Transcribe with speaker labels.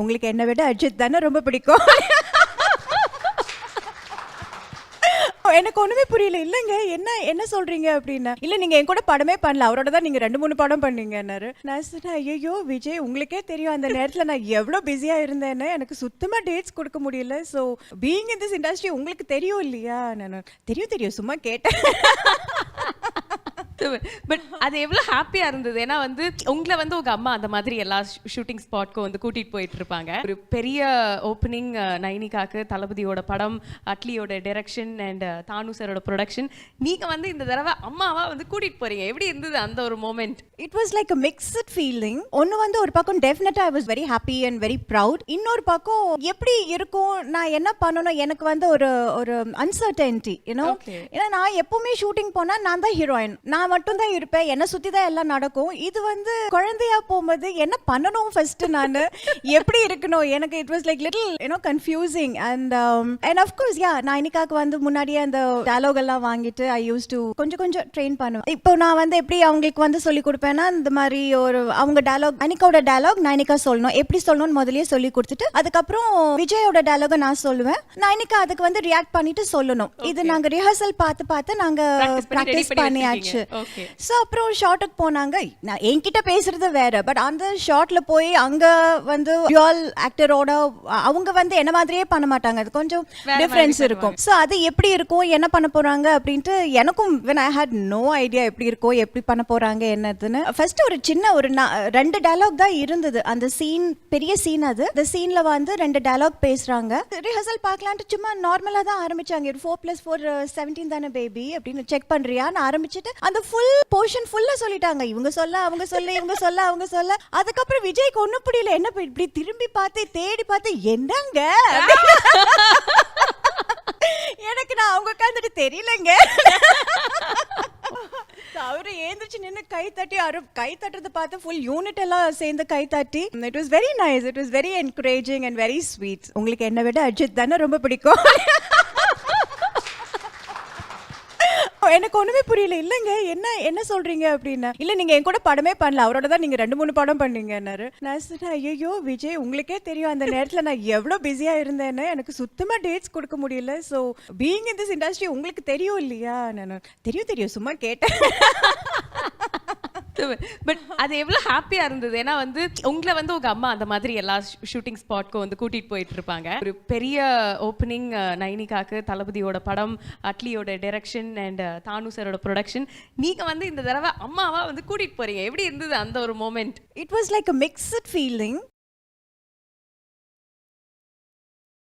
Speaker 1: உங்களுக்கு என்ன விட அஜித் தானே ரொம்ப பிடிக்கும். எனக்கு ஒண்ணுமே புரியல. இல்லங்க என்ன என்ன சொல்றீங்க அப்படின்னா, இல்ல நீங்க என் கூட படமே பண்ணல. அவரோட தான் நீங்க 2, 3 படம் பண்ணீங்கன்னாரு. நான் சொன்னேன், ஐயையோ விஜய் உங்களுக்கே தெரியும் அந்த நேரத்துல நான் எவ்ளோ பிஸியா இருந்தேன்னு. எனக்கு சுத்தமா டேட்ஸ் கொடுக்க முடியல. So being in this industry உங்களுக்கு தெரியும் இல்லையா? நான் தெரியும் சும்மா கேட்டேன்.
Speaker 2: பட் அது எவ்வளோ ஹாப்பியா இருந்தது. ஏன்னா வந்து உங்களை வந்து உங்க அம்மா அந்த மாதிரி எல்லா ஷூட்டிங் ஸ்பாட்க்கும் வந்து கூட்டிட்டு போயிட்டு இருப்பாங்க. ஒரு பெரிய ஓப்பனிங் நைனிகாக்கு தளபதியோட படம், அட்லியோட டைரக்ஷன் அண்ட் தானு சாரோட ப்ரொடக்ஷன். நீங்க வந்து இந்த தடவை அம்மாவா வந்து கூட்டிட்டு போறீங்க. எப்படி இருந்தது அந்த ஒரு moment?
Speaker 1: It was like a mixed feeling. ஒன்னு வந்து ஒரு பக்கம் டெஃபினட்டா I was very happy and very proud. இன்னொரு பக்கம் எப்படி இருக்கும், நான் என்ன பண்ணணும், எனக்கு வந்து ஒரு ஒரு அன்சர்டனிட்டி யூனோ. ஏன்னா நான் எப்பவுமே ஷூட்டிங் போனா நான் தான் ஹீரோயின், நான் மட்டும் தான் இருப்பேன், என்ன சுத்தி தான் எல்லாம் நடக்கும். இது வந்து குழந்தையா போகும்போது என்ன பண்ணணும் ஃபர்ஸ்ட், நான் எப்படி இருக்கணும், எனக்கு it was like little you know confusing. And half course யா நான் இன்னைக்காக்கு வந்து முன்னாடியே அந்த டயலாக் எல்லாம் வாங்கிட்டு ஐ யூஸ் டு கொஞ்சம் ட்ரெயின் பண்ணுவேன். இப்போ நான் வந்து எப்படி அவங்களுக்கு வந்து சொல்லி கொடுப்பேன்னா, இந்த மாதிரி ஒரு அவங்க டயலாக் அனிகாவோட டயலாக் நைனிகா சொல்லணும், எப்படி சொல்லணும்னு முதல்லயே சொல்லி கொடுத்துட்டு அதுக்கப்புறம் விஜயோட டயலாக நான் சொல்லுவேன், நைனிகா அதுக்கு வந்து ரியாக்ட் பண்ணிட்டு சொல்லணும். இது நாங்க ரிஹர்சல் பார்த்து நாங்க பிராக்டிஸ் பண்ணியாச்சு. சோ அப்புறம் ஷார்ட்டுக்கு போனாங்க. நான் என்கிட்ட பேசுறது வேற, பட் அந்த ஷார்ட்ல போய் அங்க வந்து ரியல் ஆக்டரோட அவங்க வந்து என்ன மாதிரியே பண்ண மாட்டாங்க, அது கொஞ்சம் டிஃபரன்ஸ் இருக்கும். சோ அது எப்படி இருக்கும், என்ன பண்ண போறாங்க அப்படின்ட்டு எனக்கும் when I had no idea எப்படி இருக்கும், எப்படி பண்ண போறாங்க என்னதுன்னு. ஃபர்ஸ்ட் ஒரு சின்ன ஒரு 2 டயலாக் தான் இருந்தது. அந்த சீன் பெரிய சீன், அது அந்த சீன்ல வந்து 2 டயலாக் பேசுறாங்க. ரிஹர்சல் பார்க்கலான்ட்டு சும்மா நார்மலா தான் ஆரம்பிச்சாங்க. 4+4 17 தானே பேபி அப்படின்னு செக் பண்றியான்னு ஆரம்பிச்சுட்டு அந்த ஃபுல் போர்ஷன் ஃபுல்லா சொல்லிட்டாங்க. இவங்க சொல்ல அவங்க சொல்ல இவங்க சொல்ல அவங்க சொல்ல. அதுக்கப்புறம் விஜய்க்கு ஒண்ணும் புரியல, என்ன இப்படி திரும்பி பார்த்து தேடி பார்த்து என்னங்க எனக்கு நான் அவங்க உட்காந்துட்டு தெரியலங்க. அவரு ஏந்திரிச்சு நின்று கை தட்டி கை தட்டுறதை பார்த்து ஃபுல் யூனிட் எல்லாம் சேர்ந்து கை தட்டி. It was very nice, it was very encouraging and very sweet. உங்களுக்கு என்ன விட அஜித் தானே ரொம்ப பிடிக்கும். எனக்கு ஒண்ணுமே புரியல. இல்லங்க என்ன என்ன சொல்றீங்க அப்படின்னா, இல்ல நீங்க என் கூட படமே பண்ணல. அவரோட தான் நீங்க 2, 3 படம் பண்ணீங்கன்னாரு. நான் சொன்னேன், ஐயையோ விஜய் உங்களுக்கே தெரியும் அந்த நேரத்துல நான் எவ்வளவு பிஸியா இருந்தேன்னு. எனக்கு சுத்தமா டேட்ஸ் கொடுக்க முடியல. So being in this industry உங்களுக்கு தெரியும் இல்லையா? நான் தெரியும் சும்மா கேட்டேன்.
Speaker 2: பட் அது எவ்வளோ ஹாப்பியா இருந்தது. ஏன்னா வந்து உங்களை வந்து உங்க அம்மா அந்த மாதிரி எல்லா ஷூட்டிங் ஸ்பாட்க்கும் வந்து கூட்டிட்டு போயிட்டு இருப்பாங்க. ஒரு பெரிய ஓப்பனிங் நைனிகாக்கு தளபதியோட படம், அட்லியோட டைரக்ஷன் அண்ட் தானு சாரோட ப்ரொடக்ஷன். நீங்க வந்து இந்த தடவை அம்மாவா வந்து கூட்டிட்டு போறீங்க. எப்படி இருந்தது அந்த ஒரு moment?
Speaker 1: It was like a mixed feeling.